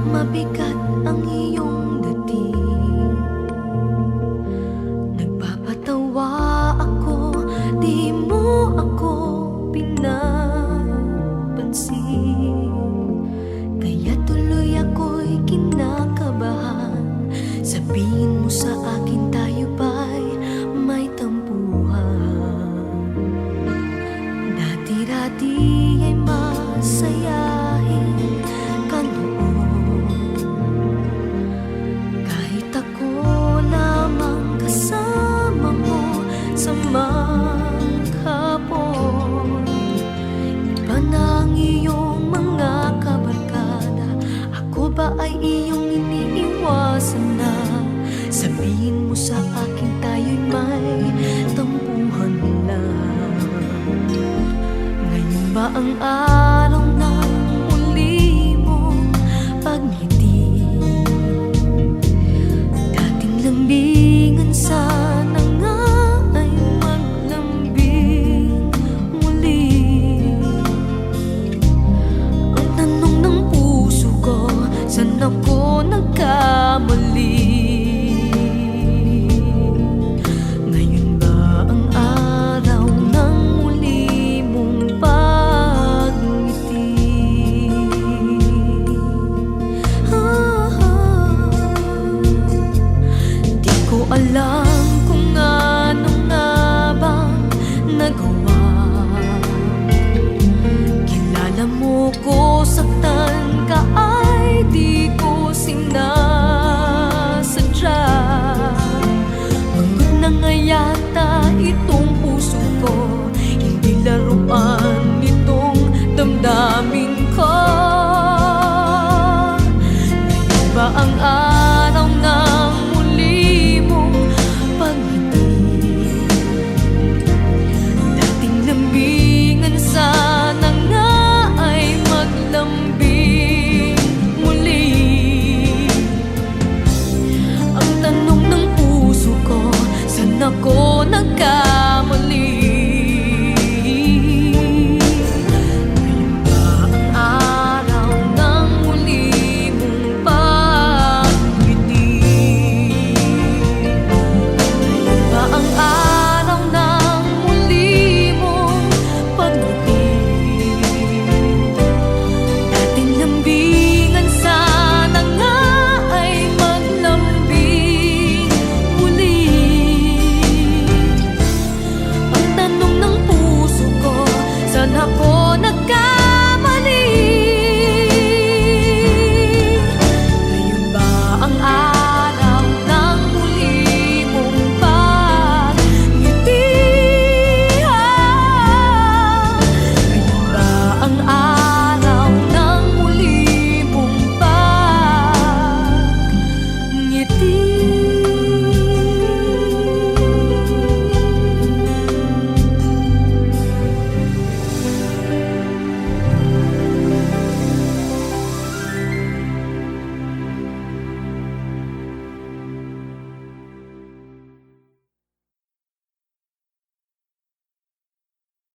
Mabigat ang iyong dating. Nagpapatawa ako, di mo ako pinapansin. Kaya tuloy ako'y kinakabahan. Sabihin mo sa akin tayo ba'y may tampuhan? Dati-dati ay masayahin ka noon. Kahit ako lamang kasama mo sa maghapon. Iba na ang iyong mga kabarkada. Ako ba ay iyong iniiwasan na? Sabihin mo sa akin tayo'y may tampuhan lang. Ngayon ba ang araw ng muli mong pagngiti? Dating lambingan sana nga ay maglambing muli. Ang tanong ng puso ko, saan ako nagkamali?